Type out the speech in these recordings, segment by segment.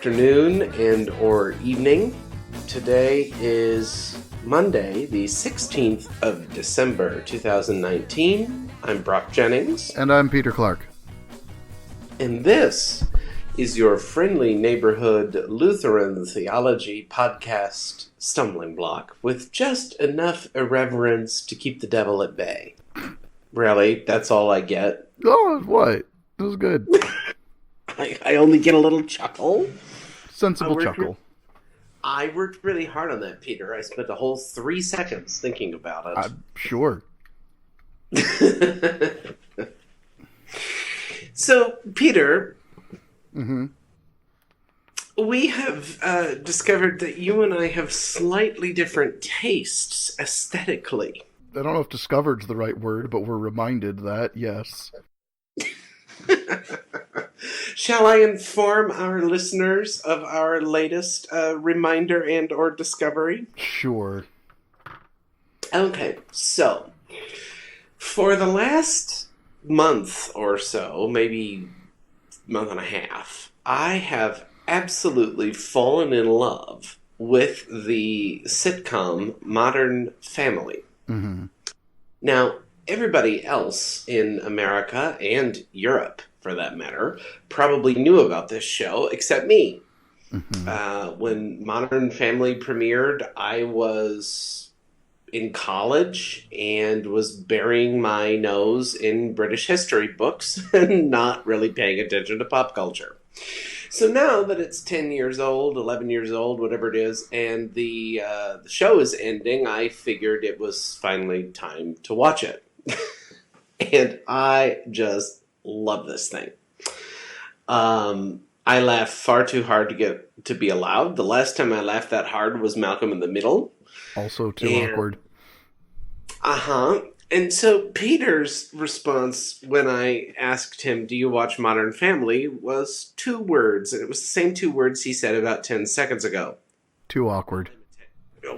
afternoon and or evening. Today is Monday, the 16th of December, 2019. I'm Brock Jennings. And I'm Peter Clark. And this is your friendly neighborhood Lutheran theology podcast stumbling block with just enough irreverence to keep the devil at bay. Really? That's all I get? Oh, what? That was good. I only get a little chuckle. Sensible chuckle. I worked really hard on that, Peter. I spent a whole 3 seconds thinking about it. I'm sure. So, Peter, Mm-hmm. we have discovered that you and I have slightly different tastes aesthetically. I don't know if discovered's the right word, but we're reminded that, yes. Shall I inform our listeners of our latest reminder and or discovery? Sure. Okay, so for the last month or so, maybe month and a half, I have absolutely fallen in love with the sitcom Modern Family. Mm-hmm. Now, everybody else in America and Europe, for that matter, probably knew about this show except me. Mm-hmm. When Modern Family premiered, I was in college and was burying my nose in British history books and not really paying attention to pop culture. So now that it's 10 years old, 11 years old, whatever it is, and the show is ending, I figured it was finally time to watch it. And I just love this thing. I laugh far too hard to be allowed. The last time I laughed that hard was Malcolm in the Middle. Also too awkward. Uh-huh. And so Peter's response when I asked him, do you watch Modern Family, was 2 words. And it was the same 2 words he said about 10 seconds ago. Too awkward.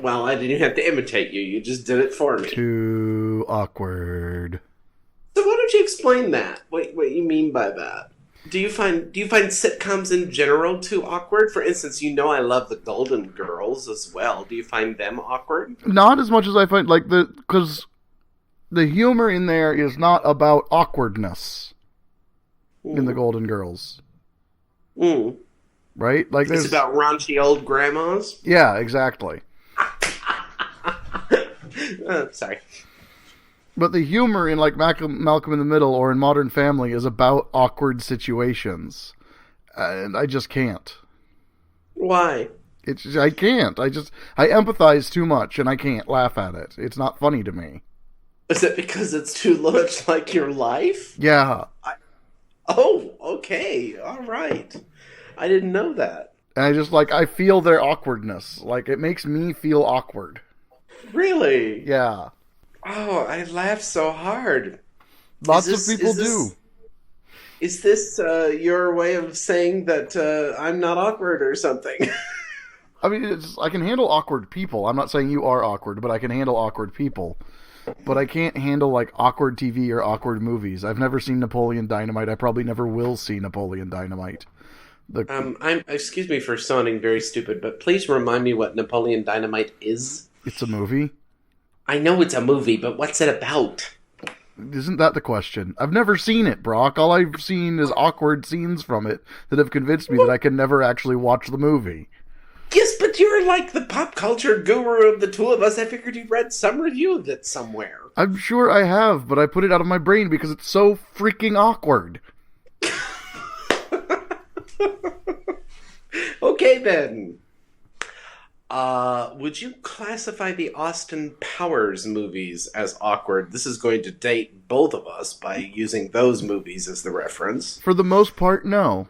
Well, I didn't have to imitate you. You just did it for me. Too awkward. So why don't you explain that? What you mean by that? Do you find sitcoms in general too awkward? For instance, I love the Golden Girls as well. Do you find them awkward? Not as much as I find, because the humor in there is not about awkwardness in the Golden Girls. Mm. Right? It's about raunchy old grandmas? Yeah, exactly. Sorry. But the humor in Malcolm in the Middle or in Modern Family is about awkward situations. And I just can't. Why? I can't. I empathize too much and I can't laugh at it. It's not funny to me. Is it because it's too much like your life? Yeah. Oh, okay. All right. I didn't know that. And I feel their awkwardness. It makes me feel awkward. Really? Yeah. Oh, I laughed so hard. Lots of people do. Is this your way of saying that I'm not awkward or something? I mean, I can handle awkward people. I'm not saying you are awkward, but I can handle awkward people. But I can't handle, awkward TV or awkward movies. I've never seen Napoleon Dynamite. I probably never will see Napoleon Dynamite. Excuse me for sounding very stupid, but please remind me what Napoleon Dynamite is. It's a movie. I know it's a movie, but what's it about? Isn't that the question? I've never seen it, Brock. All I've seen is awkward scenes from it that have convinced me that I can never actually watch the movie. Yes, but you're like the pop culture guru of the two of us. I figured you read some review of it somewhere. I'm sure I have, but I put it out of my brain because it's so freaking awkward. Okay, then. Would you classify the Austin Powers movies as awkward? This is going to date both of us by using those movies as the reference. For the most part, no.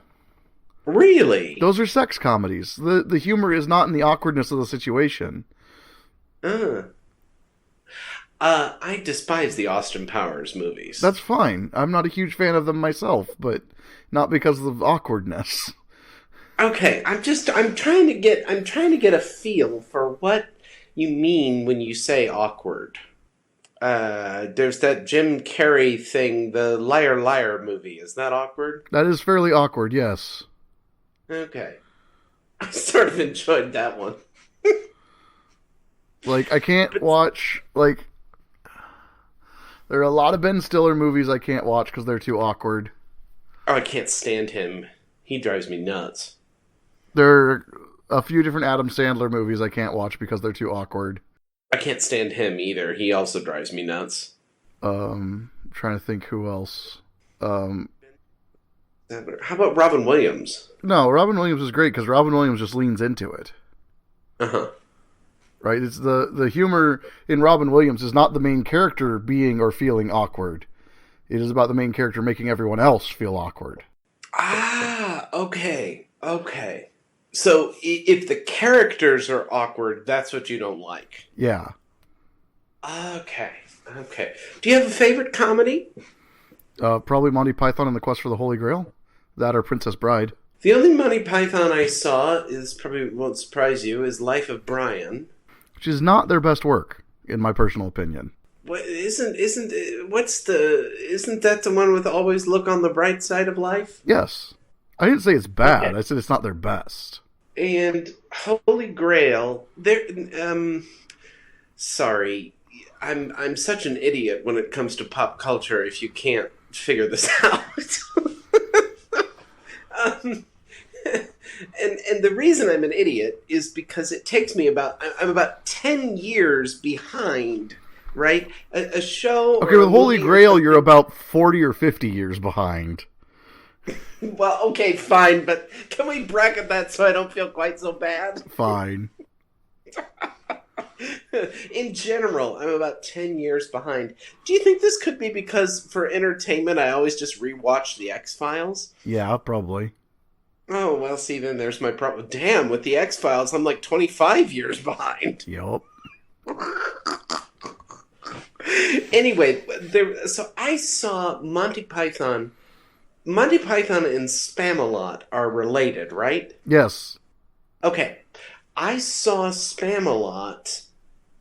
Really? Those are sex comedies. The humor is not in the awkwardness of the situation. I despise the Austin Powers movies. That's fine. I'm not a huge fan of them myself, but not because of awkwardness. Okay, I'm trying to get a feel for what you mean when you say awkward. There's that Jim Carrey thing, the Liar Liar movie. Is that awkward? That is fairly awkward, yes. Okay. I sort of enjoyed that one. Like, I can't But watch, like, there are a lot of Ben Stiller movies I can't watch because they're too awkward. oh, I can't stand him. He drives me nuts. There are a few different Adam Sandler movies I can't watch because they're too awkward. I can't stand him either. He also drives me nuts. Trying to think who else. Um, How about Robin Williams? no, Robin Williams is great because Robin Williams just leans into it. Uh huh. Right? It's the humor in Robin Williams is not the main character being or feeling awkward. It is about the main character making everyone else feel awkward. Ah, okay. Okay. So if the characters are awkward, that's what you don't like. Yeah. Okay. Okay. Do you have a favorite comedy? Probably Monty Python and the Quest for the Holy Grail. That or Princess Bride. The only Monty Python I saw is probably won't surprise you is Life of Brian. Which is not their best work, in my personal opinion. What isn't that the one with always look on the bright side of life? Yes. I didn't say it's bad. Okay. I said it's not their best. And Holy Grail, there. Sorry, I'm such an idiot when it comes to pop culture. If you can't figure this out, um, and the reason I'm an idiot is because it takes me I'm about 10 years behind. Right, a show. Okay, with Holy Grail, you're about 40 or 50 years behind. Well, okay, fine, but can we bracket that so I don't feel quite so bad? Fine. In general, I'm about 10 years behind. Do you think this could be because for entertainment I always just rewatch The X-Files? Yeah, probably. Oh, well, see, then there's my problem. Damn, with The X-Files, I'm like 25 years behind. Yup. Anyway, so I saw Monty Python. Monty Python and Spamalot are related, right? Yes. Okay. I saw Spamalot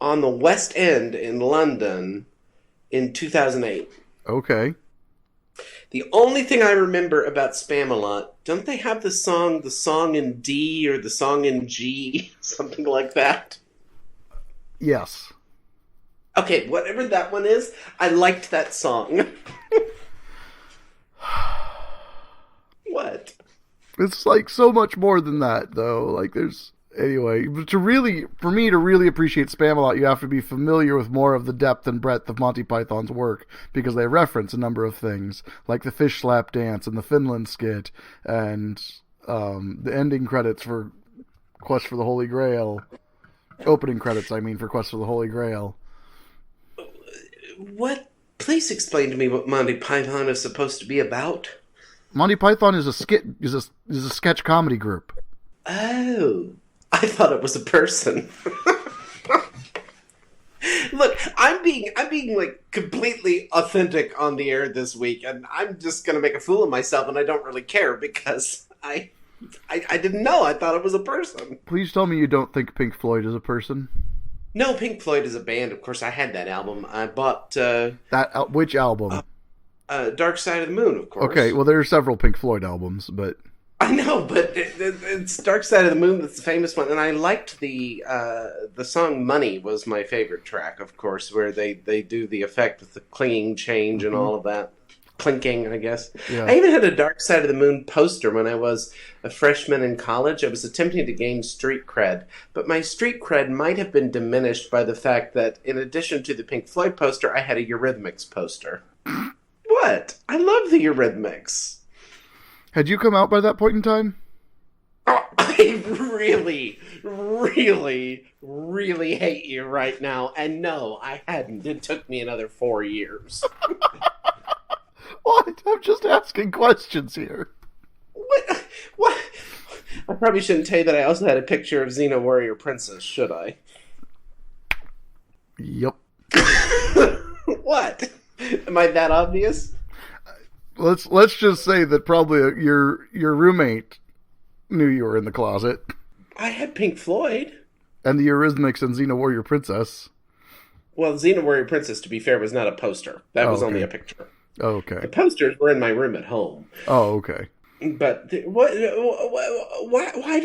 on the West End in London in 2008. Okay. The only thing I remember about Spamalot, don't they have the song in D or the song in G, something like that? Yes. Okay, whatever that one is, I liked that song. What? It's like so much more than that, though. Like, there's... Anyway, for me to really appreciate Spamalot, you have to be familiar with more of the depth and breadth of Monty Python's work, because they reference a number of things, like the fish slap dance and the Finland skit, and the ending credits for Quest for the Holy Grail. Opening credits, I mean, for Quest for the Holy Grail. What? Please explain to me what Monty Python is supposed to be about. Monty Python is a sketch comedy group. Oh, I thought it was a person. Look, I'm being like completely authentic on the air this week, and I'm just gonna make a fool of myself, and I don't really care because I didn't know. I thought it was a person. Please tell me you don't think Pink Floyd is a person. No, Pink Floyd is a band. Of course, I had that album. I bought Which album? Dark Side of the Moon, of course. Okay, well, there are several Pink Floyd albums, but I know, but it's Dark Side of the Moon that's the famous one, and I liked the song "Money" was my favorite track, of course, where they do the effect with the clinging change and all of that. Clinking, I guess. Yeah. I even had a Dark Side of the Moon poster when I was a freshman in college. I was attempting to gain street cred, but my street cred might have been diminished by the fact that in addition to the Pink Floyd poster, I had a Eurythmics poster. What? I love the Eurythmics. had you come out by that point in time? Oh, I really, really, really hate you right now. And no, I hadn't. It took me another 4 years. What? I'm just asking questions here. What? What? I probably shouldn't tell you that I also had a picture of Xena Warrior Princess, should I? Yep. What? Am I that obvious? Let's just say that probably your roommate knew you were in the closet. I had Pink Floyd. And the Eurythmics and Xena Warrior Princess. Well, Xena Warrior Princess, to be fair, was not a poster. That was okay. only a picture. Oh, okay. The posters were in my room at home. Oh, okay. But why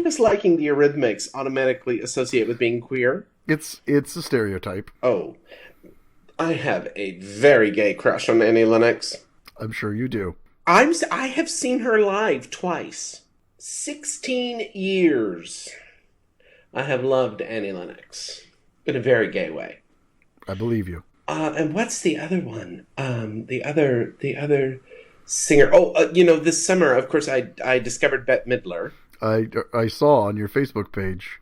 does liking the Eurythmics automatically associate with being queer? It's a stereotype. Oh, I have a very gay crush on Annie Lennox. I'm sure you do. I have seen her live twice. 16 years. I have loved Annie Lennox in a very gay way. I believe you. And what's the other one? The other singer. Oh, this summer, of course, I discovered Bette Midler. I saw on your Facebook page.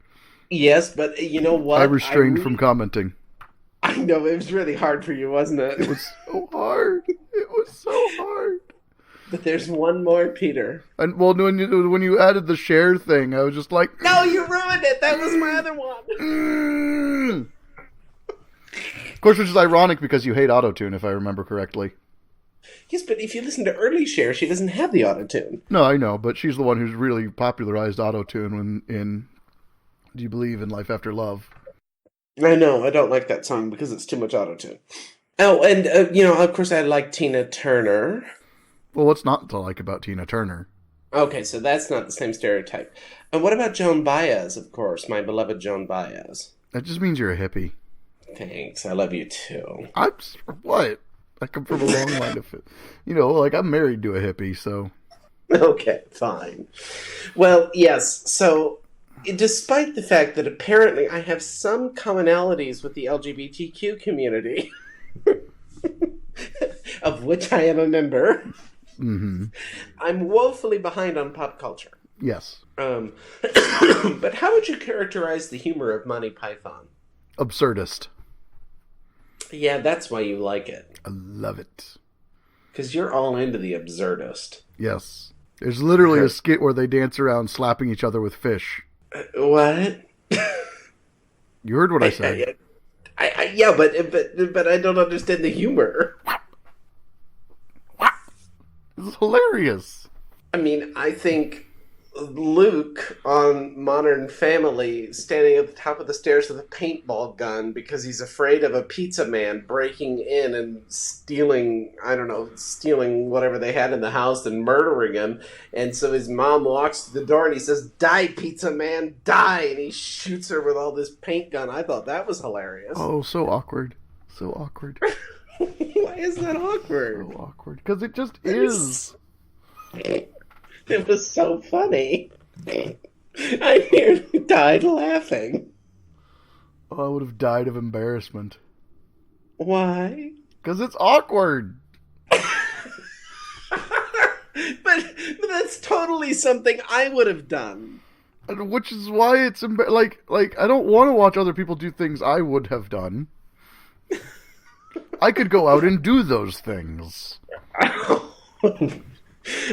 Yes, but you know what? I restrained from commenting. I know, it was really hard for you, wasn't it? It was so hard. It was so hard. But there's one more, Peter. And well, when you added the share thing, I was just like, no, you ruined it. That was my other one. Of course, which is ironic because you hate autotune, if I remember correctly. Yes, but if you listen to early Cher, she doesn't have the autotune. No, I know, but she's the one who's really popularized autotune in Do You Believe in Life After Love? I know, I don't like that song because it's too much autotune. Oh, and, of course I like Tina Turner. Well, what's not to like about Tina Turner? Okay, so that's not the same stereotype. And what about Joan Baez, of course, my beloved Joan Baez? That just means you're a hippie. Thanks, I love you too. What? I come from a long line of it. I'm married to a hippie, so... Okay, fine. Well, yes, so despite the fact that apparently I have some commonalities with the LGBTQ community, of which I am a member, mm-hmm. I'm woefully behind on pop culture. Yes. But how would you characterize the humor of Monty Python? Absurdist. Yeah, that's why you like it. I love it. Because you're all into the absurdist. Yes. There's literally a skit where they dance around slapping each other with fish. What? You heard what I said. Yeah, but I don't understand the humor. It's hilarious. I mean, I think Luke on Modern Family standing at the top of the stairs with a paintball gun because he's afraid of a pizza man breaking in and stealing whatever they had in the house and murdering him. And so his mom walks to the door and he says, "Die, pizza man, die!" And he shoots her with all this paint gun. I thought that was hilarious. Oh, so awkward. So awkward. Why is that awkward? So awkward. Because it just is. It was so funny. I nearly died laughing. Oh, I would have died of embarrassment. Why? Because it's awkward. but that's totally something I would have done. And which is why it's like I don't want to watch other people do things I would have done. I could go out and do those things.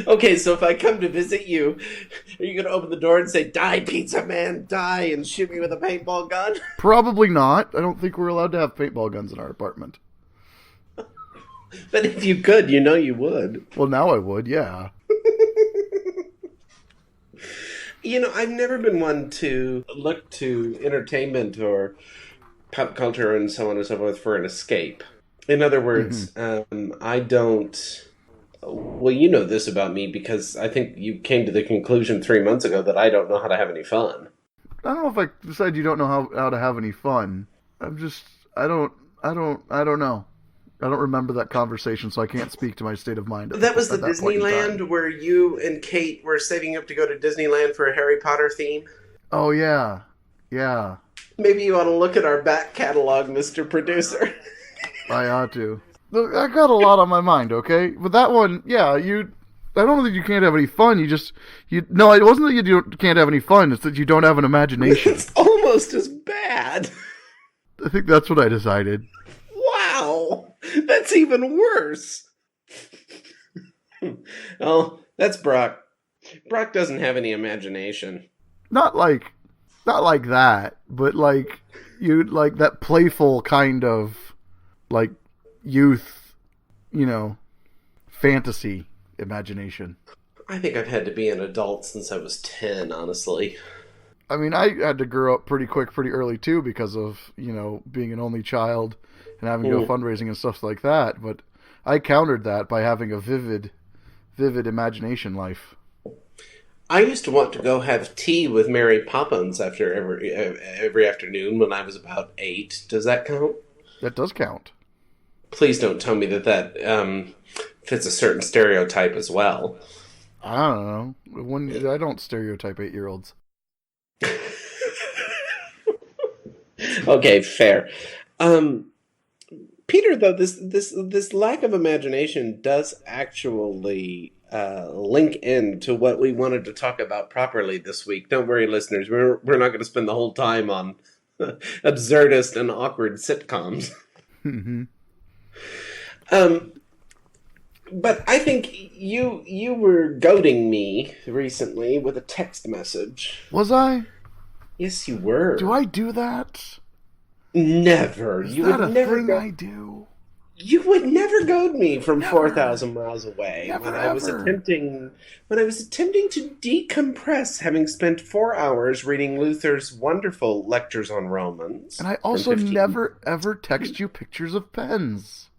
Okay, so if I come to visit you, are you going to open the door and say, "Die, pizza man, die," and shoot me with a paintball gun? Probably not. I don't think we're allowed to have paintball guns in our apartment. But if you could, you would. Well, now I would, yeah. I've never been one to look to entertainment or pop culture and so on and so forth for an escape. In other words, I don't... Well, you know this about me because I think you came to the conclusion 3 months ago that I don't know how to have any fun. I don't know if I decided you don't know how to have any fun. I don't know. I don't remember that conversation, so I can't speak to my state of mind. That was the Disneyland where you and Kate were saving up to go to Disneyland for a Harry Potter theme? Oh, yeah. Yeah. Maybe you ought to look at our back catalog, Mr. Producer. I ought to. Look, I got a lot on my mind, okay? But that one, yeah, I don't know that you can't have any fun. No, it wasn't that you can't have any fun. It's that you don't have an imagination. It's almost as bad. I think that's what I decided. Wow, that's even worse. Oh, that's Brach. Brach doesn't have any imagination. Not like that, but like that playful kind of like youth, fantasy imagination. I think I've had to be an adult since I was 10, honestly. I mean, I had to grow up pretty early too because of, being an only child and having to go fundraising and stuff like that. But I countered that by having a vivid imagination life. I used to want to go have tea with Mary Poppins after every afternoon when I was about 8. Does that count? That does count. Please don't tell me that fits a certain stereotype as well. I don't know. I don't stereotype 8-year-olds. Okay, fair. Um, Peter, though, this lack of imagination does actually link in to what we wanted to talk about properly this week. Don't worry, listeners. We're not going to spend the whole time on absurdist and awkward sitcoms. Hmm. Um, but I think you were goading me recently with a text message. Was I? Yes, you were. Do I do that? Never. Is You that would a never thing go. I do? You would never goad me from Never. 4,000 miles away Never ever. when I was attempting to decompress, having spent 4 hours reading Luther's wonderful lectures on Romans And I from also 15. never ever text you pictures of pens.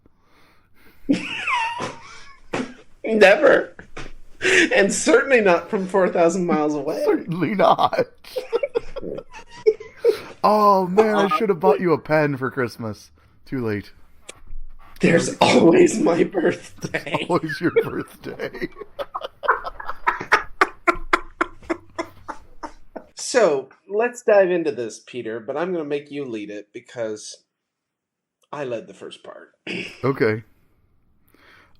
Never. And certainly not from 4,000 miles away. Certainly not. Oh man, I should have bought you a pen for Christmas. Too late. There's always my birthday. Always your birthday. So let's dive into this, Peter, but I'm going to make you lead it because I led the first part. Okay.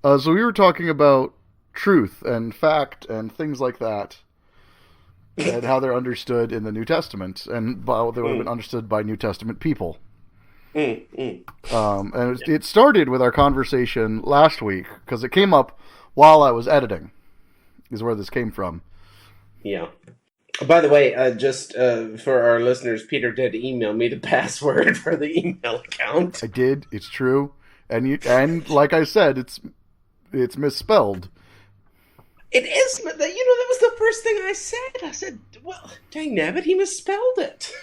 So we were talking about truth and fact and things like that, and how they're understood in the New Testament, and how they would have been understood by New Testament people. And it started with our conversation last week, because it came up while I was editing, is where this came from. Yeah. By the way, just for our listeners, Peter did email me the password for the email account. I did. It's true. And like I said, it's misspelled. It is, but that was the first thing I said. I said, well, dang nabbit, he misspelled it.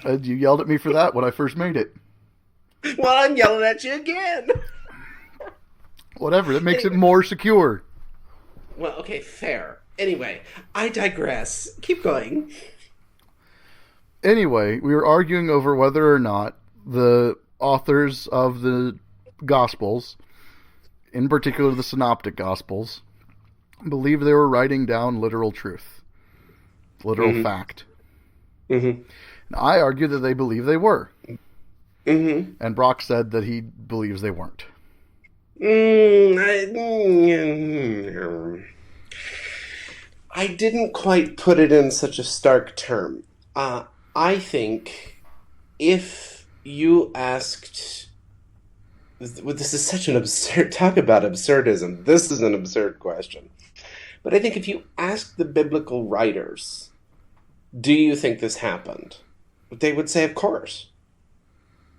You yelled at me for that when I first made it. Well, I'm yelling at you again. Whatever, that makes it more secure. Well, okay, fair. Anyway, I digress. Keep going. Anyway, we were arguing over whether or not the authors of the Gospels, in particular the Synoptic Gospels, believed they were writing down literal truth, literal fact. Mm-hmm. And I argued that they believe they were. Mm-hmm. And Brach said that he believes they weren't. I didn't quite put it in such a stark term. I think if you asked... This is such an absurd... Talk about absurdism. This is an absurd question. But I think if you ask the biblical writers, do you think this happened? They would say, of course.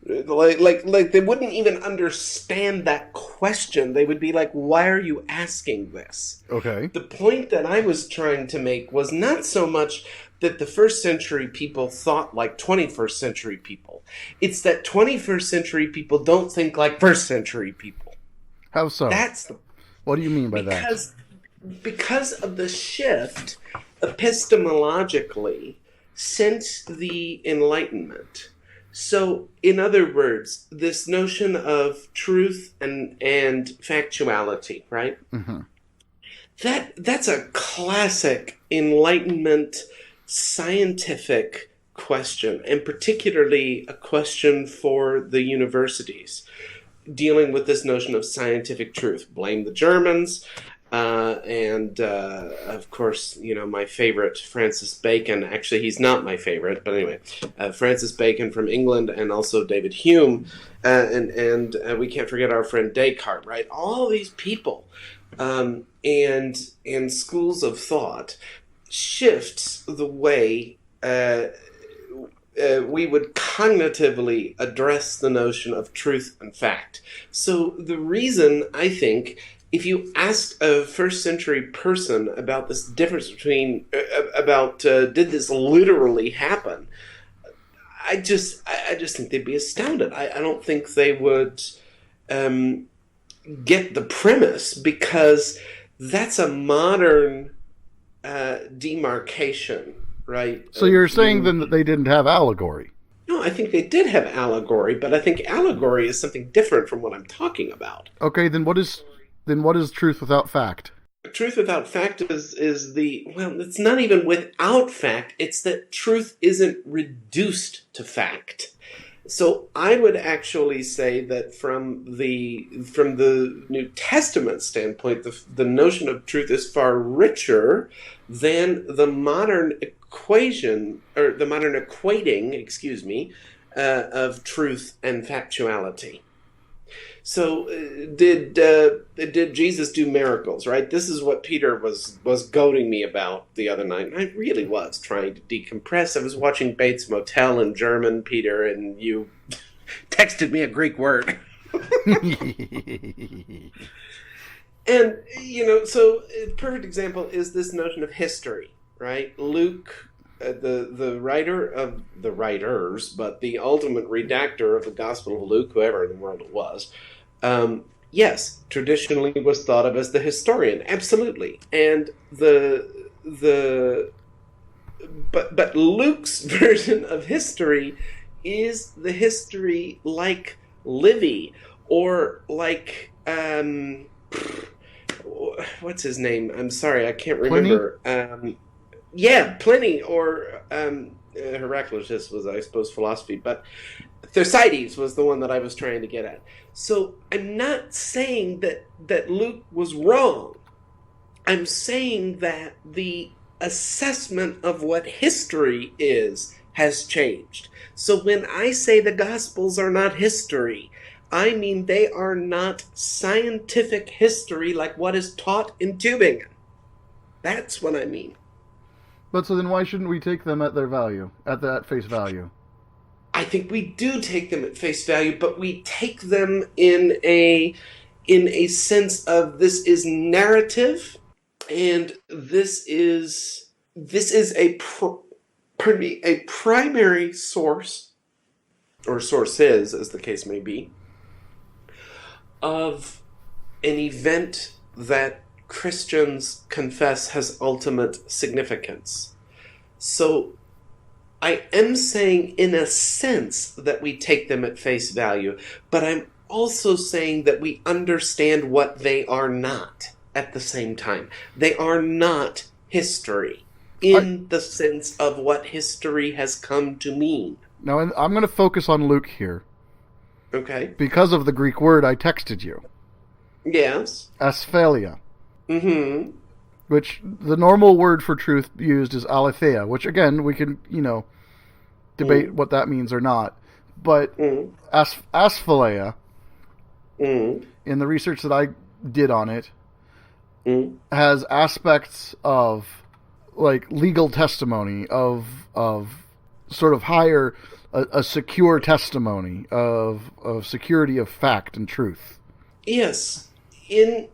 Like they wouldn't even understand that question. They would be like, why are you asking this? Okay. The point that I was trying to make was not so much that the first century people thought like 21st century people. It's that 21st century people don't think like first century people. How so? What do you mean by that? Because of the shift epistemologically since the Enlightenment. So, in other words, this notion of truth and factuality, right? Mm-hmm. That's a classic Enlightenment scientific question, and particularly a question for the universities, dealing with this notion of scientific truth. Blame the Germans. Of course, my favorite, Francis Bacon. Actually, he's not my favorite, but anyway, Francis Bacon from England, and also David Hume, and we can't forget our friend Descartes, right? All these people, and schools of thought shifts the way we would cognitively address the notion of truth and fact. So the reason, I think, if you ask a first century person about this difference between, did this literally happen, I just think they'd be astounded. I don't think they would get the premise, because that's a modern demarcation, right? So you're saying then that they didn't have allegory? No, I think they did have allegory, but I think allegory is something different from what I'm talking about. Okay, then what is truth without fact? Truth without fact is well, it's not even without fact, it's that truth isn't reduced to fact. So I would actually say that from the New Testament standpoint, the notion of truth is far richer than the modern equation, or the modern equating, of truth and factuality. So did Jesus do miracles, right? This is what Peter was goading me about the other night. And I really was trying to decompress. I was watching Bates Motel in German, Peter, and you texted me a Greek word. And, so a perfect example is this notion of history, right? Luke, the writer of the writers, but the ultimate redactor of the Gospel of Luke, whoever in the world it was, yes, traditionally was thought of as the historian, absolutely. And but Luke's version of history is the history like Livy, or like what's his name? I'm sorry, I can't remember. Pliny, or Heraclitus was, I suppose, philosophy, but Thucydides was the one that I was trying to get at. So I'm not saying that Luke was wrong. I'm saying that the assessment of what history is has changed. So when I say the Gospels are not history, I mean they are not scientific history like what is taught in Tübingen. That's what I mean. But so then why shouldn't we take them at their value, at that face value? I think we do take them at face value, but we take them in a sense of this is narrative, and this is a primary source, or sources, as the case may be, of an event that Christians confess has ultimate significance. So I am saying in a sense that we take them at face value, but I'm also saying that we understand what they are not at the same time. They are not history in the sense of what history has come to mean. Now, I'm going to focus on Luke here. Okay. Because of the Greek word I texted you. Yes. Asphalia. Mm-hmm. Which the normal word for truth used is aletheia, which again, we can, debate what that means or not. But asphalia, in the research that I did on it, has aspects of like legal testimony, of sort of higher, a secure testimony of security of fact and truth. Yes. In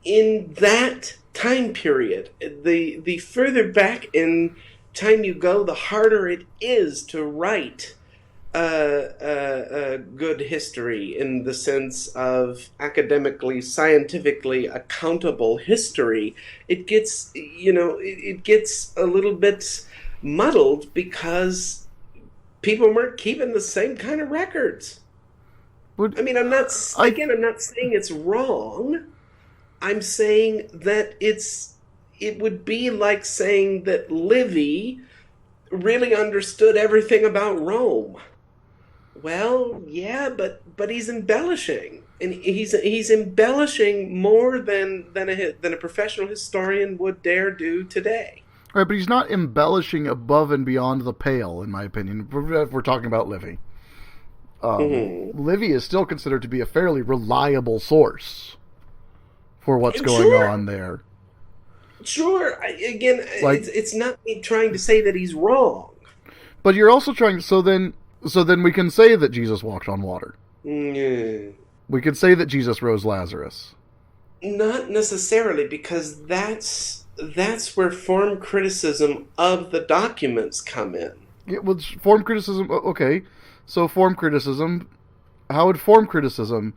that time period, the further back in time you go, the harder it is to write a good history in the sense of academically, scientifically accountable history. It gets, it gets a little bit muddled because people weren't keeping the same kind of records. I'm not saying it's wrong. I'm saying that it would be like saying that Livy really understood everything about Rome. Well, yeah, but he's embellishing, and he's embellishing more than a professional historian would dare do today. Right, but he's not embellishing above and beyond the pale, in my opinion. If we're talking about Livy. Livy is still considered to be a fairly reliable source for what's going on there. Sure. It's not me trying to say that he's wrong. But you're also trying. So then we can say that Jesus walked on water. We could say that Jesus rose Lazarus. Not necessarily, because that's where form criticism of the documents come in. Yeah, well, form criticism. Okay, so form criticism. How would form criticism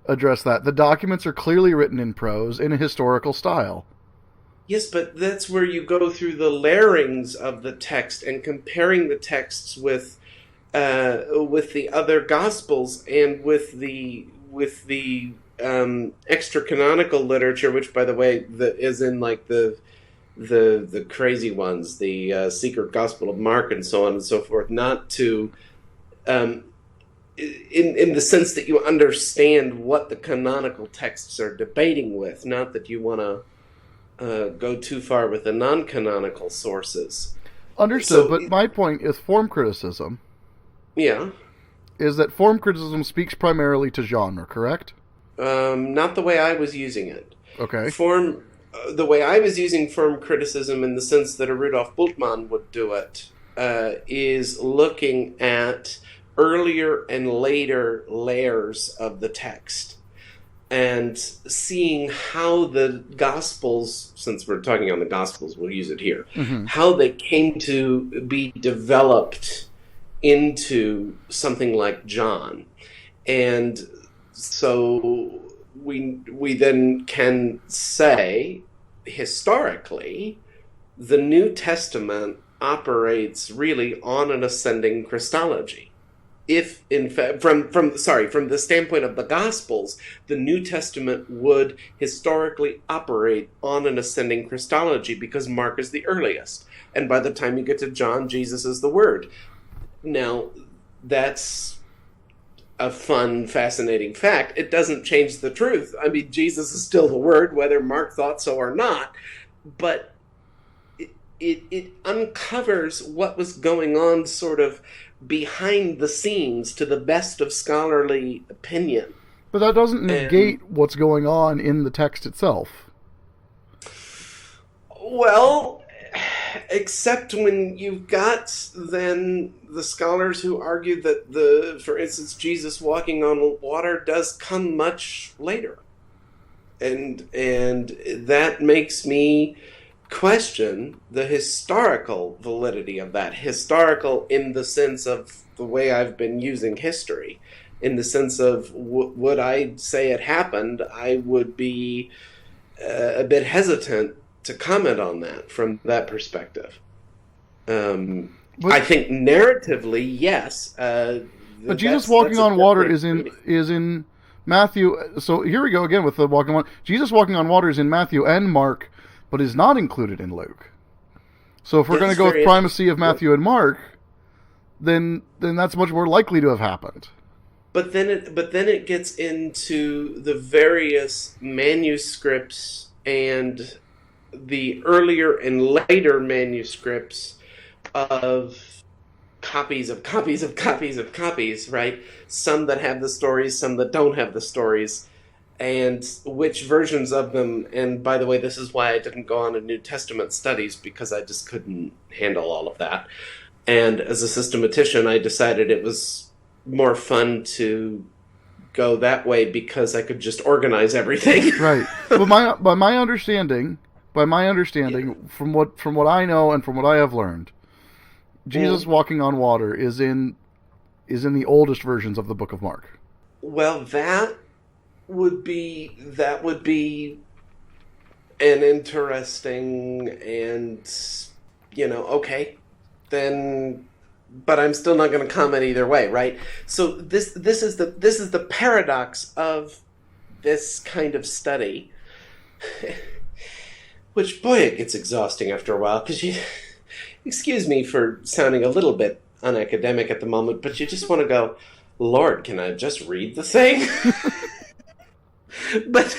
address that? The documents are clearly written in prose in a historical style. Yes, but that's where you go through the layerings of the text and comparing the texts with the other gospels and with the extra canonical literature, which, by the way, is in like the crazy ones, the secret gospel of Mark, and so on and so forth. Not to um, in the sense that you understand what the canonical texts are debating with, not that you want to go too far with the non-canonical sources. Understood, So, but my point is form criticism yeah, is that form criticism speaks primarily to genre, correct? not the way I was using it. Okay. The way I was using form criticism in the sense that a Rudolf Bultmann would do it is looking at earlier and later layers of the text and seeing how the Gospels, since we're talking on the Gospels, we'll use it here, Mm-hmm. how they came to be developed into something like John. And so we then can say historically the New Testament operates really on an ascending Christology. If in fact from the standpoint of the Gospels, the New Testament would historically operate on an ascending Christology because Mark is the earliest, and by the time you get to John, Jesus is the Word. Now, that's a fun, fascinating fact. It doesn't change the truth. I mean, Jesus is still the Word, whether Mark thought so or not, but it uncovers what was going on sort of behind the scenes to the best of scholarly opinion. But that doesn't And, negate what's going on in the text itself. well, except when you've got then the scholars who argue that for instance, Jesus walking on water does come much later. And that makes me question the historical validity of that. Historical in the sense of the way I've been using history. In the sense of would I say it happened, I would be a bit hesitant to comment on that from that perspective. But I think narratively, yes. but Jesus walking that's a on water definite reading. is in Matthew. So here we go again with the walking on. Jesus walking on water is in Matthew and Mark, but is not included in Luke. So if we're going to That's go with very primacy of interesting. Matthew and Mark, then that's much more likely to have happened. But then it gets into the various manuscripts and the earlier and later manuscripts of copies of copies of copies of copies, right? Some that have the stories, some that don't have the stories, and which versions of them. And by the way, this is why I didn't go on to New Testament studies, because I just couldn't handle all of that. And as a systematician, I decided it was more fun to go that way because I could just organize everything. Right. But by my understanding, Yeah. from what I know and from what I have learned, Jesus Mm. walking on water is in the oldest versions of the Book of Mark. Well, that would be an interesting and okay, then, but I'm still not going to comment either way, right? So this is the paradox of this kind of study, which, boy, it gets exhausting after a while because you excuse me for sounding a little bit unacademic at the moment, but you just want to go, Lord, can I just read the thing? But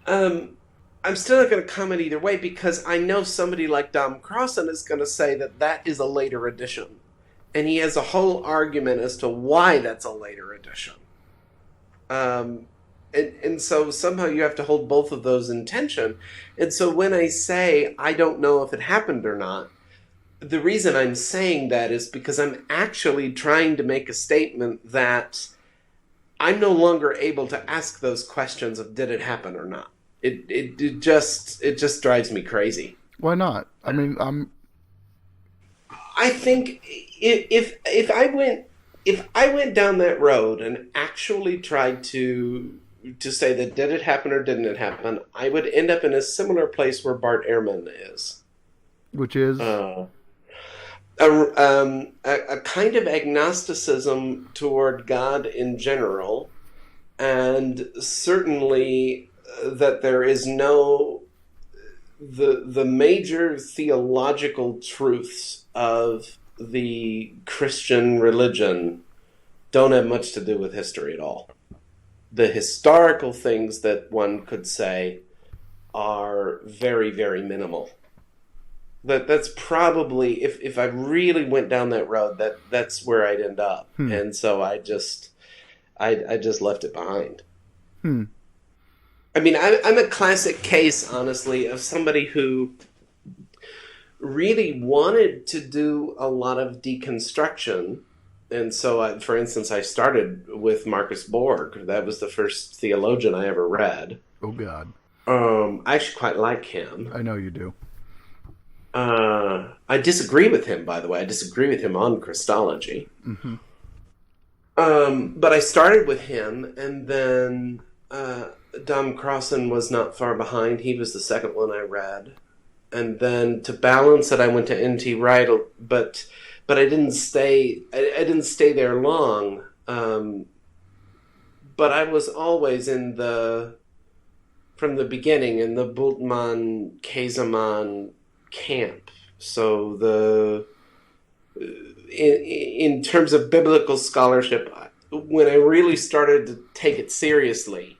um, I'm still not going to comment either way because I know somebody like Dom Crossan is going to say that that is a later edition. And he has a whole argument as to why that's a later edition. Um, and so somehow you have to hold both of those in tension. And so when I say I don't know if it happened or not, the reason I'm saying that is because I'm actually trying to make a statement that I'm no longer able to ask those questions of did it happen or not. It just drives me crazy. Why not? I mean, I think if I went down that road and actually tried to to say that did it happen or didn't it happen, I would end up in a similar place where Bart Ehrman is. Which is? A kind of agnosticism toward God in general, and certainly that there is no the major theological truths of the Christian religion don't have much to do with history at all. The historical things that one could say are very, very minimal. That's probably, if I really went down that road, that's where I'd end up. And so I just left it behind. I mean, I'm a classic case, honestly, of somebody who really wanted to do a lot of deconstruction. And so, for instance, I started with Marcus Borg. That was the first theologian I ever read. Oh, God. I actually quite like him. I know you do. I disagree with him, by the way. I disagree with him on Christology. Mm-hmm. But I started with him, and then Dom Crossan was not far behind. He was the second one I read. And then to balance it, I went to N.T. Wright, but I didn't stay. I didn't stay there long. But I was always from the beginning in the Bultmann Käsemann camp. So in terms of biblical scholarship, when I really started to take it seriously,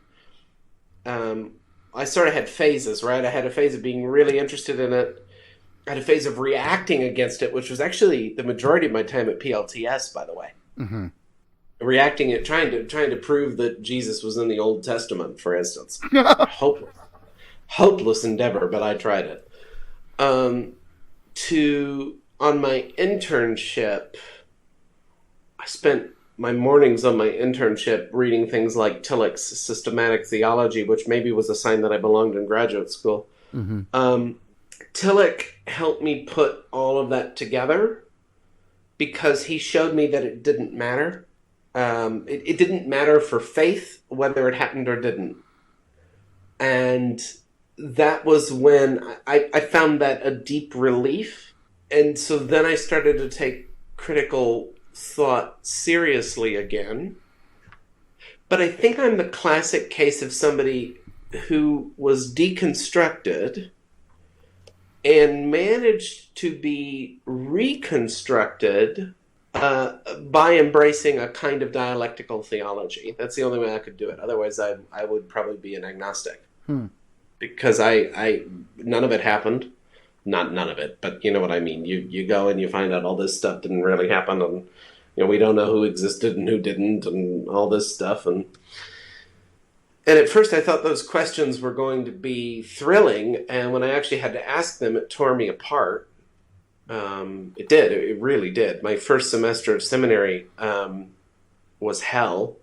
I sort of had phases, right? I had a phase of being really interested in it. I had a phase of reacting against it, which was actually the majority of my time at PLTS, by the way. Mm-hmm. Reacting it, trying to prove that Jesus was in the Old Testament, for instance. Hopeless endeavor, but I tried it. On my internship, I spent my mornings on my internship reading things like Tillich's Systematic Theology, which maybe was a sign that I belonged in graduate school. Mm-hmm. Tillich helped me put all of that together because he showed me that it didn't matter. It didn't matter for faith whether it happened or didn't. And that was when I found that a deep relief. And so then I started to take critical thought seriously again. But I think I'm the classic case of somebody who was deconstructed and managed to be reconstructed by embracing a kind of dialectical theology. That's the only way I could do it. Otherwise, I would probably be an agnostic. Because I none of it happened. Not none of it, but you know what I mean. You go and you find out all this stuff didn't really happen, and we don't know who existed and who didn't, and all this stuff. And at first I thought those questions were going to be thrilling, and when I actually had to ask them, it tore me apart. It did. It really did. My first semester of seminary was hell.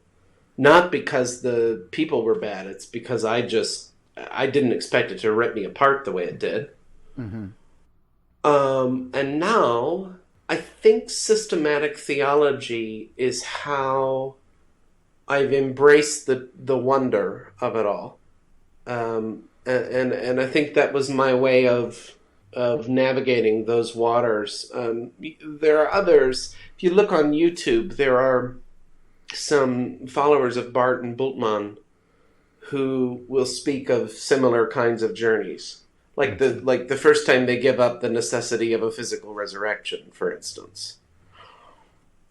Not because the people were bad. It's because I didn't expect it to rip me apart the way it did. Mm-hmm. And now I think systematic theology is how I've embraced the wonder of it all. And I think that was my way of navigating those waters. There are others. If you look on YouTube, there are some followers of Barth and Bultmann who will speak of similar kinds of journeys. Like the first time they give up the necessity of a physical resurrection, for instance.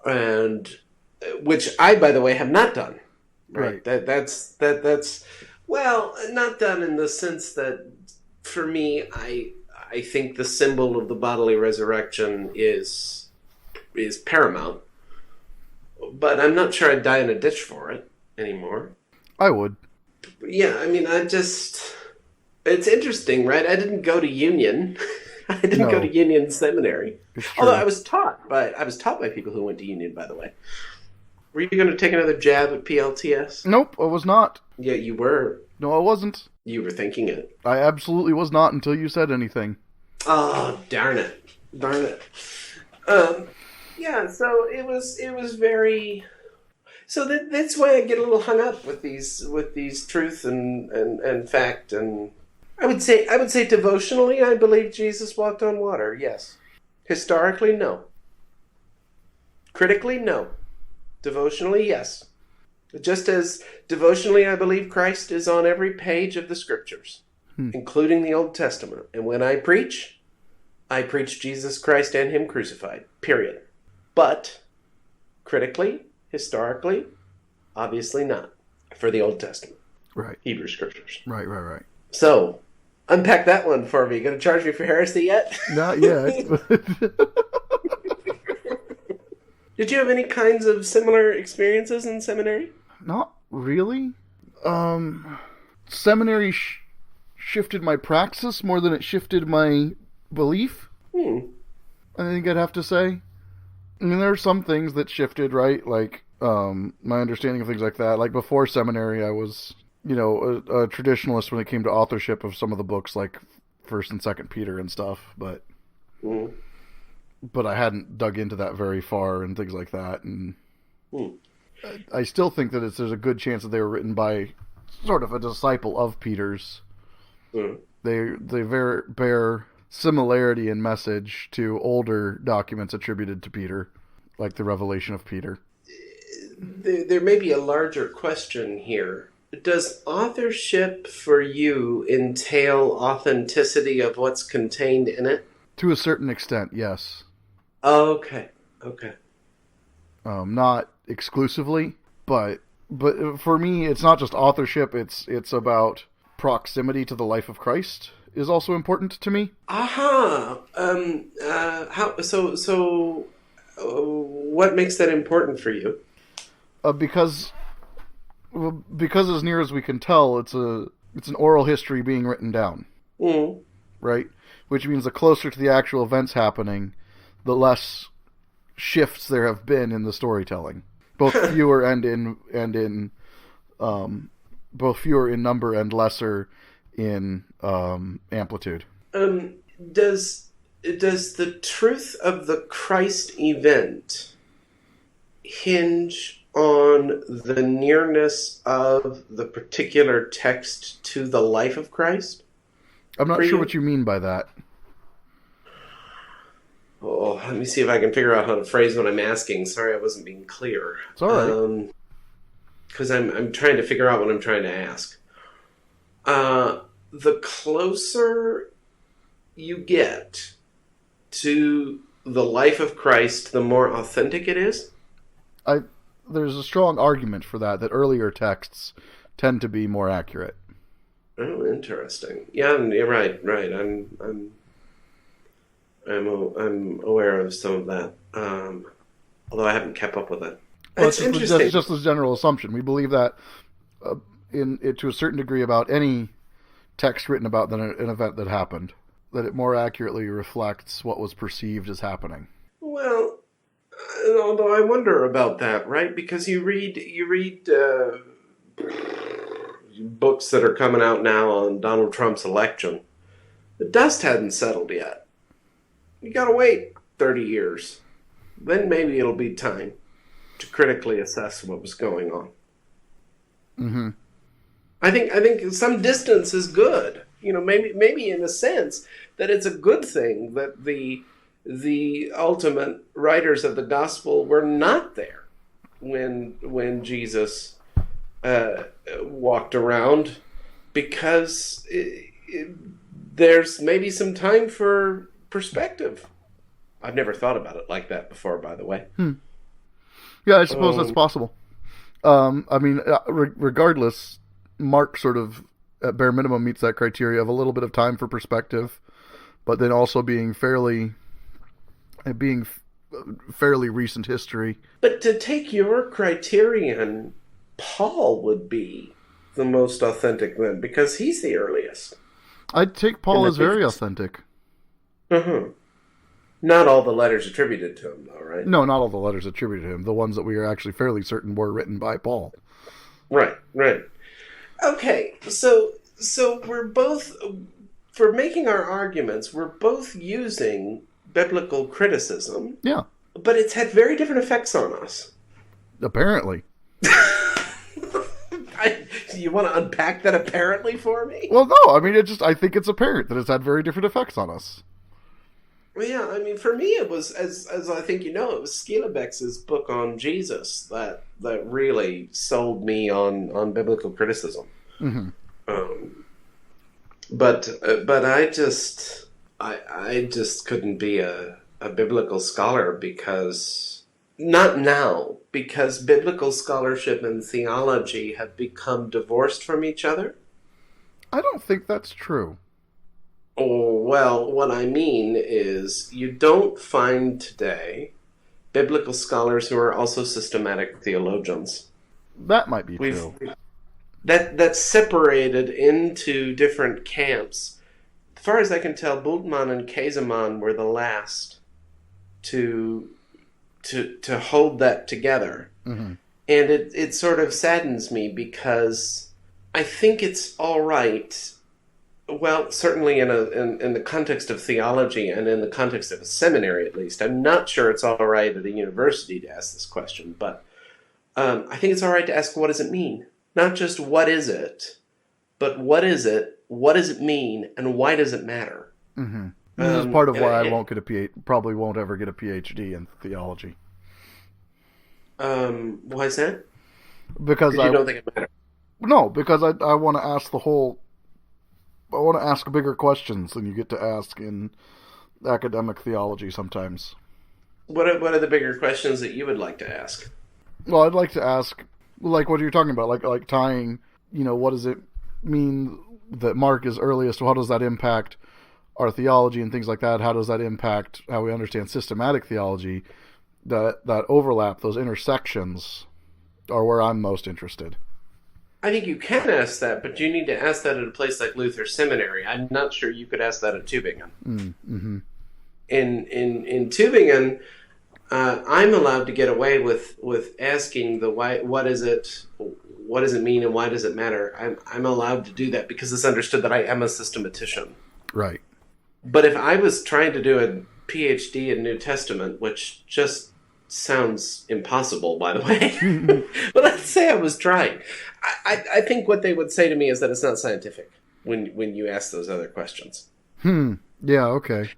And which I, by the way, have not done. Right. That's well, not done in the sense that for me, I think the symbol of the bodily resurrection is paramount. But I'm not sure I'd die in a ditch for it anymore. I would. Yeah, I mean, it's interesting, right? I didn't go to Union. I didn't go to Union Seminary. Although I was taught by people who went to Union, by the way. Were you going to take another jab at PLTS? Nope, I was not. Yeah, you were. No, I wasn't. You were thinking it. I absolutely was not until you said anything. Oh, darn it. Yeah, so it was very... So that's why I get a little hung up with these truth and fact, and I would say devotionally I believe Jesus walked on water. Yes. Historically, no. Critically, no. Devotionally, yes. Just as devotionally I believe Christ is on every page of the scriptures, including the Old Testament. And when I preach Jesus Christ and Him crucified. Period. But critically, historically, obviously not for the Old Testament. Right. Hebrew scriptures. Right. So, unpack that one for me. Going to charge me for heresy yet? Not yet. Did you have any kinds of similar experiences in seminary? Not really. Seminary shifted my praxis more than it shifted my belief. I think I'd have to say. I mean, there are some things that shifted, right? Like, my understanding of things like that. Like, before seminary, I was, a traditionalist when it came to authorship of some of the books, like 1st and 2nd Peter and stuff, but I hadn't dug into that very far and things like that, and I still think that there's a good chance that they were written by sort of a disciple of Peter's. They bear similarity in message to older documents attributed to Peter, like the Revelation of Peter. There may be a larger question here. Does authorship for you entail authenticity of what's contained in it? To a certain extent, yes. Okay. Not exclusively, but for me, it's not just authorship. It's about proximity to the life of Christ is also important to me. Aha. What makes that important for you? Because as near as we can tell, it's an oral history being written down, right? Which means the closer to the actual events happening, the less shifts there have been in the storytelling, both fewer both fewer in number and lesser in amplitude. Does the truth of the Christ event hinge on the nearness of the particular text to the life of Christ? I'm not sure what you mean by that. Oh, let me see if I can figure out how to phrase what I'm asking. Sorry, I wasn't being clear. It's all right. Because I'm trying to figure out what I'm trying to ask. The closer you get to the life of Christ, the more authentic it is? There's a strong argument for that earlier texts tend to be more accurate. Oh, interesting. Yeah, you're right. I'm aware of some of that, although I haven't kept up with it. Well, it's interesting. That's just a general assumption. We believe that to a certain degree about any text written about an event that happened, that it more accurately reflects what was perceived as happening. Well, although I wonder about that, right? Because you read books that are coming out now on Donald Trump's election. The dust hadn't settled yet. You gotta wait 30 years. Then maybe it'll be time to critically assess what was going on. Mm-hmm. I think some distance is good. Maybe in a sense that it's a good thing that the ultimate writers of the gospel were not there when Jesus walked around, because there's maybe some time for perspective. I've never thought about it like that before, by the way. Yeah, I suppose that's possible. Regardless, Mark sort of, at bare minimum, meets that criteria of a little bit of time for perspective, but then also being fairly recent history. But to take your criterion, Paul would be the most authentic then, because he's the earliest. I'd take Paul as very authentic. Not all the letters attributed to him, though, right? No, not all the letters attributed to him. The ones that we are actually fairly certain were written by Paul. Right. Okay, so we're both, for making our arguments, we're both using biblical criticism. Yeah. But it's had very different effects on us. Apparently. You want to unpack that apparently for me? Well, no, I mean, I think it's apparent that it's had very different effects on us. Well, yeah, I mean, for me, it was as I think you know, it was Skilebex's book on Jesus that really sold me on biblical criticism. Mm-hmm. Um, but I just couldn't be a biblical scholar because not now because biblical scholarship and theology have become divorced from each other. I don't think that's true. Oh, well, what I mean is you don't find today biblical scholars who are also systematic theologians. That might be We've true. that's separated into different camps. As far as I can tell, Bultmann and Kaiserman were the last to hold that together. Mm-hmm. And it sort of saddens me because I think it's all right. Well, certainly in the context of theology and in the context of a seminary, at least, I'm not sure it's all right at a university to ask this question, but I think it's all right to ask, what does it mean? Not just what is it, but what is it, what does it mean, and why does it matter? Mm-hmm. This is part of why I probably won't ever get a PhD in theology. Why is that? Because you don't think it matters. No, because I want to ask I want to ask bigger questions than you get to ask in academic theology sometimes. What are the bigger questions that you would like to ask? Well, I'd like to ask, like what you're talking about, like tying, what does it mean that Mark is earliest? How does that impact our theology and things like that? How does that impact how we understand systematic theology? That overlap, those intersections, are where I'm most interested. I think you can ask that, but you need to ask that at a place like Luther Seminary. I'm not sure you could ask that at Tübingen. Mm-hmm. In Tübingen, I'm allowed to get away with asking the why. What does it mean, and why does it matter? I'm allowed to do that because it's understood that I am a systematician. Right. But if I was trying to do a PhD in New Testament, which just sounds impossible, by the way, but let's say I was trying, I think what they would say to me is that it's not scientific when you ask those other questions. Yeah, okay.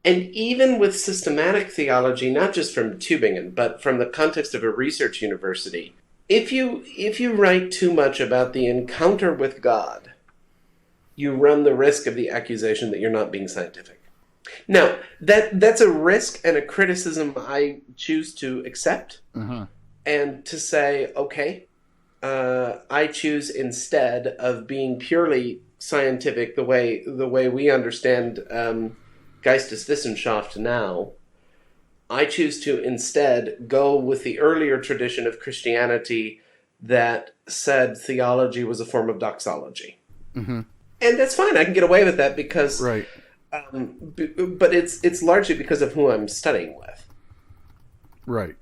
And even with systematic theology, not just from Tübingen, but from the context of a research university, if you write too much about the encounter with God, you run the risk of the accusation that you're not being scientific. Now, that's a risk and a criticism I choose to accept, and to say, okay, I choose instead of being purely scientific the way we understand Geisteswissenschaft now, I choose to instead go with the earlier tradition of Christianity that said theology was a form of doxology. Mm-hmm. And that's fine. I can get away with that because... Right. But it's largely because of who I'm studying with. Right.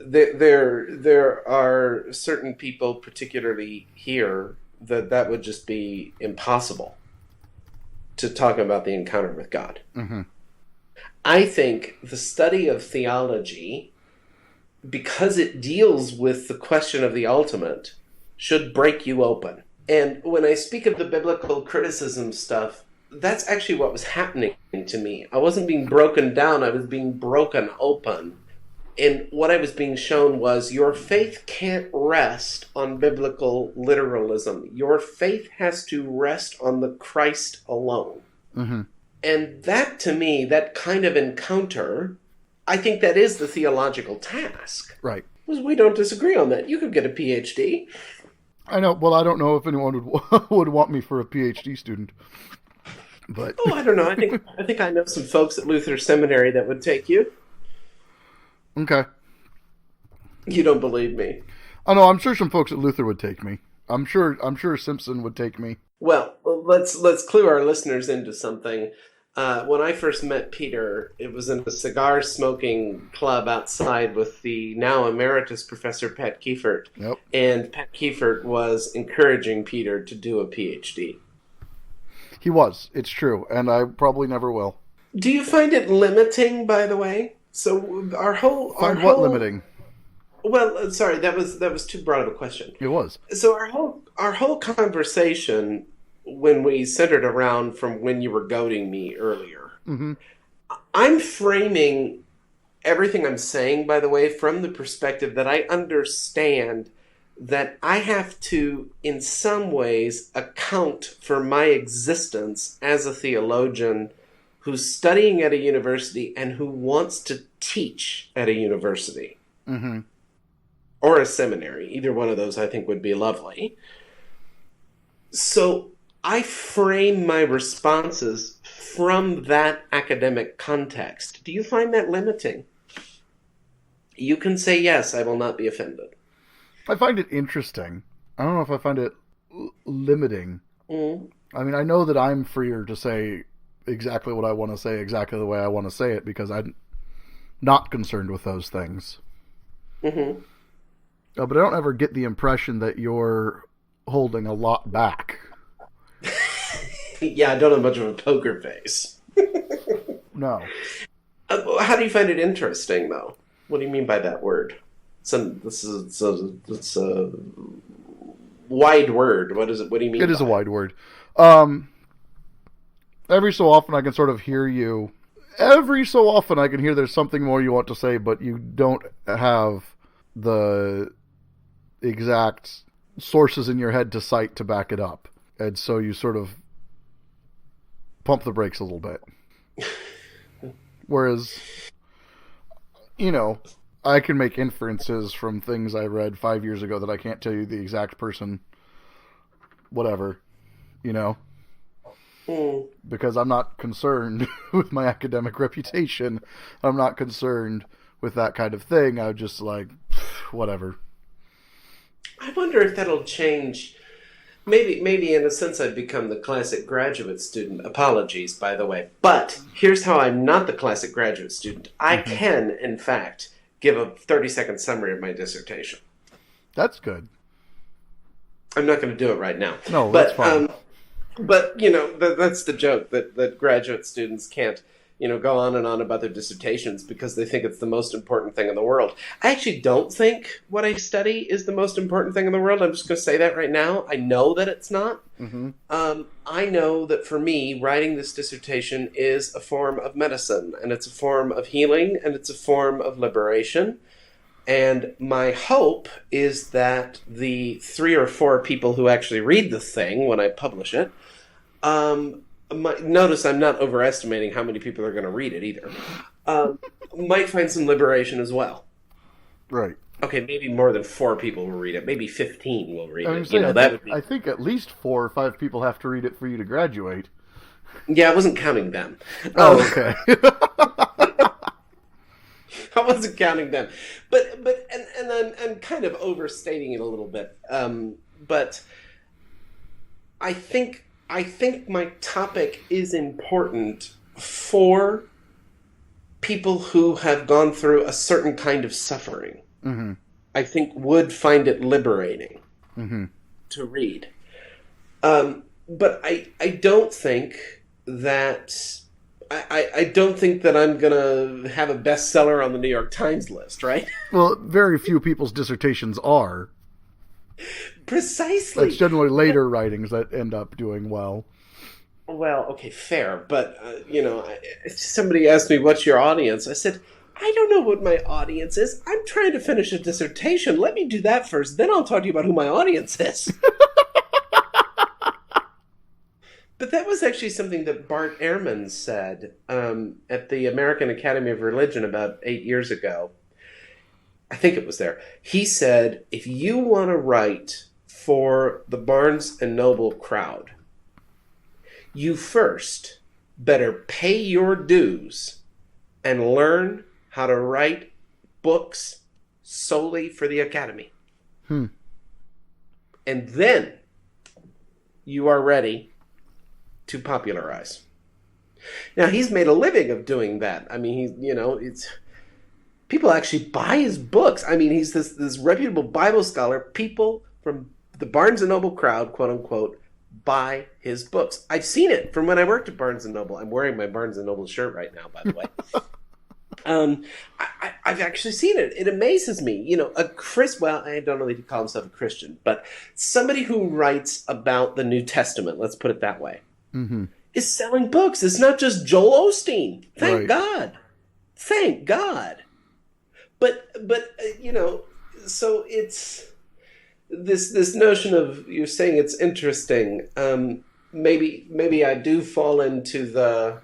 There are certain people, particularly here, that would just be impossible to talk about the encounter with God. Mm-hmm. I think the study of theology, because it deals with the question of the ultimate, should break you open. And when I speak of the biblical criticism stuff, that's actually what was happening to me. I wasn't being broken down, I was being broken open. And what I was being shown was your faith can't rest on biblical literalism. Your faith has to rest on the Christ alone. Mm-hmm. And that, to me, that kind of encounter, I think that is the theological task. Right. Because we don't disagree on that. You could get a PhD. I know. Well, I don't know if anyone would want me for a PhD student. But I don't know. I think I know some folks at Luther Seminary that would take you. Okay. You don't believe me? Oh no, I'm sure some folks at Luther would take me. I'm sure Simpson would take me. Well, let's clue our listeners into something. When I first met Peter, it was in a cigar-smoking club outside with the now emeritus Professor Pat Kiefert. Yep. And Pat Kiefert was encouraging Peter to do a PhD. He was. It's true. And I probably never will. Do you find it limiting, by the way? So our whole... Find what limiting? Well, sorry, that was too broad of a question. It was. So our whole conversation, when we centered around from when you were goading me earlier, Mm-hmm. I'm framing everything I'm saying, by the way, from the perspective that I understand that I have to, in some ways, account for my existence as a theologian who's studying at a university and who wants to teach at a university Mm-hmm. or a seminary. Either one of those I think would be lovely. So I frame my responses from that academic context. Do you find that limiting? You can say yes, I will not be offended. I find it interesting. I don't know if I find it limiting. Mm. I mean, I know that I'm freer to say exactly what I want to say, exactly the way I want to say it, because I'm not concerned with those things. Mm-hmm. But I don't ever get the impression that you're holding a lot back. Yeah, I don't have much of a poker face. No. How do you find it interesting, though? What do you mean by that word? It's a wide word. What is it? What do you mean? It is a by wide word. Every so often I can sort of hear you. Every so often I can hear there's something more you want to say, but you don't have the exact sources in your head to cite to back it up. And so you sort of pump the brakes a little bit. Whereas, I can make inferences from things I read 5 years ago that I can't tell you the exact person, whatever, Mm. because I'm not concerned with my academic reputation. I'm not concerned with that kind of thing. I'm just like, whatever. I wonder if that'll change. Maybe in a sense I've become the classic graduate student. Apologies, by the way. But here's how I'm not the classic graduate student. I can, in fact, give a 30-second summary of my dissertation. That's good. I'm not going to do it right now. No, that's fine. But, that's the joke, that graduate students can't, go on and on about their dissertations because they think it's the most important thing in the world. I actually don't think what I study is the most important thing in the world. I'm just going to say that right now. I know that it's not. Mm-hmm. I know that for me, writing this dissertation is a form of medicine, and it's a form of healing, and it's a form of liberation. And my hope is that the 3 or 4 people who actually read the thing when I publish it, notice I'm not overestimating how many people are going to read it either, might find some liberation as well. Right. Okay, maybe more than 4 people will read it. Maybe 15 will read it. I think at least 4 or 5 people have to read it for you to graduate. Yeah, I wasn't counting them. Oh, okay. I wasn't counting them, but I'm kind of overstating it a little bit. But I think my topic is important for people who have gone through a certain kind of suffering. Mm-hmm. I think would find it liberating to read. But I don't think that. I don't think that I'm going to have a bestseller on the New York Times list, right? Well, very few people's dissertations are. Precisely. That's generally later writings that end up doing well. Well, okay, fair. But, somebody asked me, what's your audience? I said, I don't know what my audience is. I'm trying to finish a dissertation. Let me do that first. Then I'll talk to you about who my audience is. But that was actually something that Bart Ehrman said at the American Academy of Religion about 8 years ago. I think it was there. He said, if you want to write for the Barnes and Noble crowd, you first better pay your dues and learn how to write books solely for the Academy. And then you are ready to popularize. Now, he's made a living of doing that. I mean, it's people actually buy his books. I mean, he's this reputable Bible scholar. People from the Barnes and Noble crowd, quote unquote, buy his books. I've seen it from when I worked at Barnes and Noble. I'm wearing my Barnes and Noble shirt right now, by the way. Um, I've actually seen it. It amazes me. Well, I don't know if he'd call himself a Christian, but somebody who writes about the New Testament, let's put it that way, Mm-hmm. is selling books. It's not just Joel Osteen. Thank Right. God. Thank God. But so it's this notion of you're saying it's interesting. Maybe I do fall into the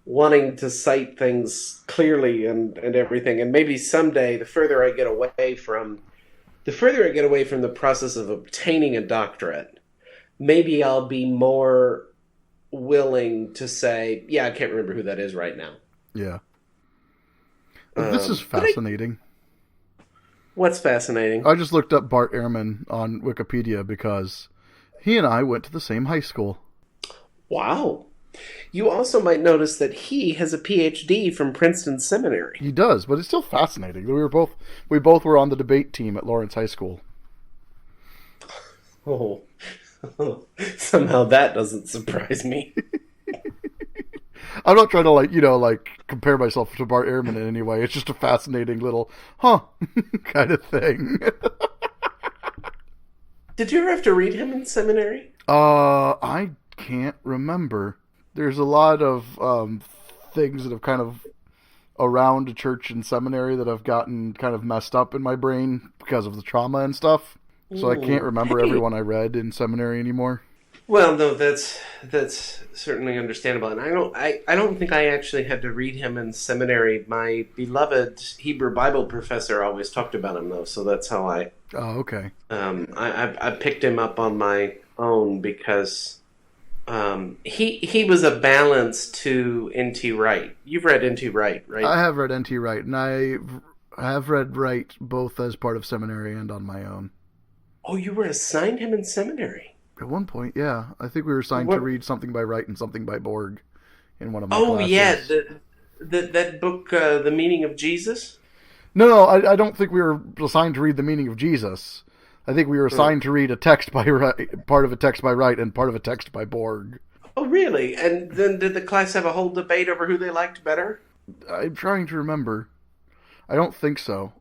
wanting to cite things clearly and everything, and maybe someday the further I get away from the process of obtaining a doctorate, maybe I'll be more willing to say, yeah, I can't remember who that is right now. Yeah. This is But fascinating. what's fascinating? I just looked up Bart Ehrman on Wikipedia because he and I went to the same high school. Wow. You also might notice that he has a PhD from Princeton Seminary. He does, but it's still fascinating. We both were on the debate team at Lawrence High School. Oh, somehow that doesn't surprise me. I'm not trying to compare myself to Bart Ehrman in any way. It's just a fascinating little kind of thing. Did you ever have to read him in seminary? I can't remember. There's a lot of things that have kind of around church and seminary that have gotten kind of messed up in my brain because of the trauma and stuff. So I can't remember Hey. everyone I read in seminary anymore. Well, no, that's certainly understandable, and I don't think I actually had to read him in seminary. My beloved Hebrew Bible professor always talked about him, though, so that's how Oh, okay. I picked him up on my own because he was a balance to N.T. Wright. You've read N.T. Wright, right? I have read N.T. Wright, and I have read Wright both as part of seminary and on my own. Oh, you were assigned him in seminary. At one point, yeah. I think we were assigned to What? read something by Wright and something by Borg in one of my Oh, yeah, classes. that book, The Meaning of Jesus. No, I don't think we were assigned to read The Meaning of Jesus. I think we were assigned to read a text by Wright, part of a text by Wright and part of a text by Borg. Oh, really? And then did the class have a whole debate over who they liked better? I'm trying to remember. I don't think so.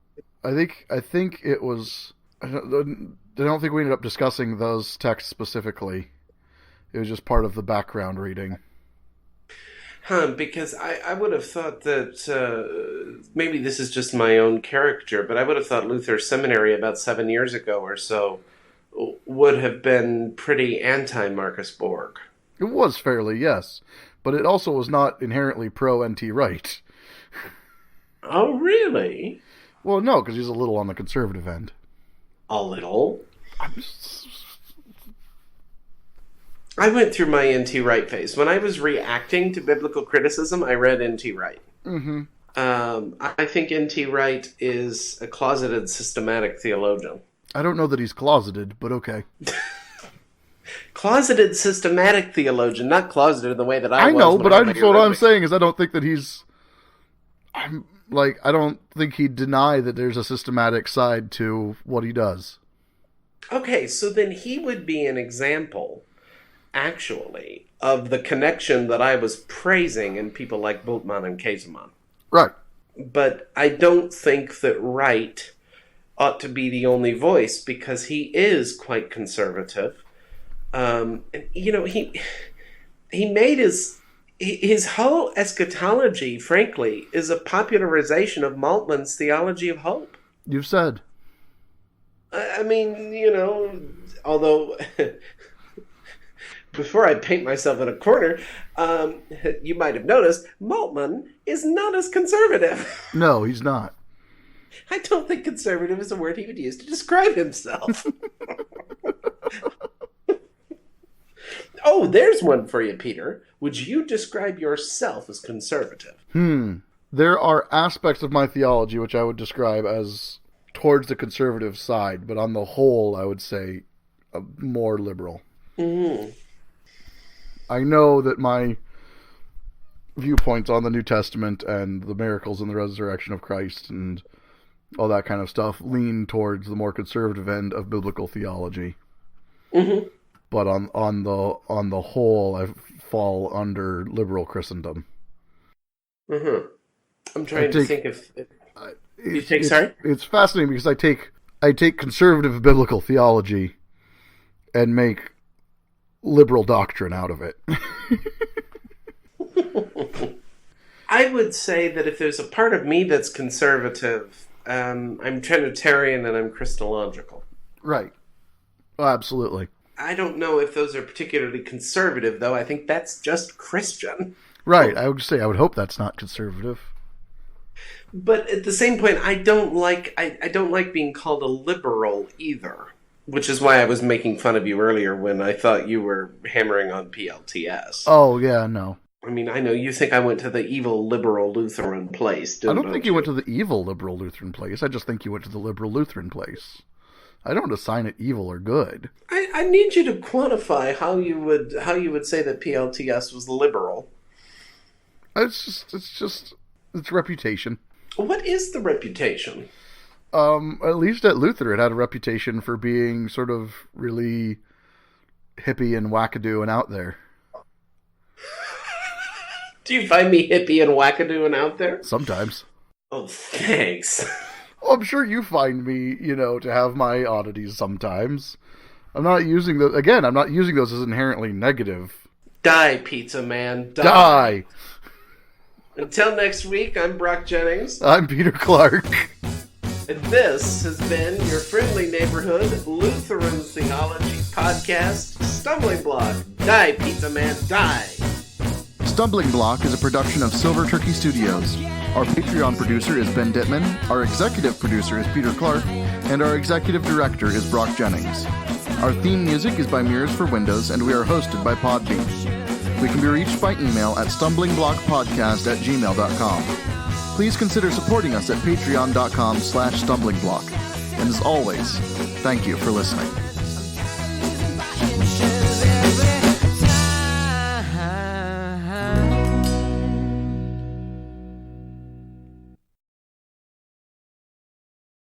I think it was. I don't think we ended up discussing those texts specifically. It was just part of the background reading. Because I would have thought that maybe this is just my own character, but I would have thought Luther Seminary about 7 years ago or so would have been pretty anti Marcus Borg. It was fairly, yes, but it also was not inherently pro NT Wright. Oh, really? Well, no, because he's a little on the conservative end. A little. I'm just, I went through my N.T. Wright phase. When I was reacting to biblical criticism, I read N.T. Wright. mm-hmm. I think N.T. Wright is a closeted systematic theologian. I don't know that he's closeted, but okay. Closeted systematic theologian, not closeted in the way that I I was. know, When but I read what I'm Rhetoric. saying is I don't think that he's. I don't think he'd deny that there's a systematic side to what he does. Okay, so then he would be an example, actually, of the connection that I was praising in people like Bultmann and Kaiserman. Right. But I don't think that Wright ought to be the only voice because he is quite conservative. He made his whole eschatology, frankly, is a popularization of Maltman's theology of hope. You've said. I mean, although before I paint myself in a corner, you might have noticed Maltman is not as conservative. No, he's not. I don't think conservative is a word he would use to describe himself. Oh, there's one for you, Peter. Would you describe yourself as conservative? There are aspects of my theology which I would describe as towards the conservative side, but on the whole, I would say more liberal. Mm-hmm. I know that my viewpoints on the New Testament and the miracles and the resurrection of Christ and all that kind of stuff lean towards the more conservative end of biblical theology. Mm-hmm. But on the whole, I fall under liberal Christendom. Mm-hmm. I'm I trying to take think if you it's take. Sorry. it's fascinating because I take conservative biblical theology and make liberal doctrine out of it. I would say that if there's a part of me that's conservative, I'm Trinitarian and I'm Christological. Right. Oh, absolutely. I don't know if those are particularly conservative, though. I think that's just Christian. Right. I would say I would hope that's not conservative. But at the same point, I don't like being called a liberal either, which is why I was making fun of you earlier when I thought you were hammering on PLTS. Oh yeah, no. I mean, I know you think I went to the evil liberal Lutheran place. I don't think you went to the evil liberal Lutheran place. I just think you went to the liberal Lutheran place. I don't assign it evil or good. I need you to quantify how you would say that PLTS was liberal. It's reputation. What is the reputation? At least at Luther, it had a reputation for being sort of really hippie and wackadoo and out there. Do you find me hippie and wackadoo and out there? Sometimes. Oh, thanks. Well, I'm sure you find me, to have my oddities sometimes. I'm not using those as inherently negative. Die, pizza man. Die! Until next week, I'm Brach Jennings. I'm Peter Clark. And this has been your friendly neighborhood Lutheran Theology podcast, Stumbling Block. Die, pizza man, die! Stumbling Block is a production of Silver Turkey Studios. Our Patreon producer is Ben Dittman, our executive producer is Peter Clark, and our executive director is Brach Jennings. Our theme music is by Mirrors for Windows, and we are hosted by Podbean. We can be reached by email at stumblingblockpodcast@gmail.com. Please consider supporting us at patreon.com/stumblingblock. And as always, thank you for listening.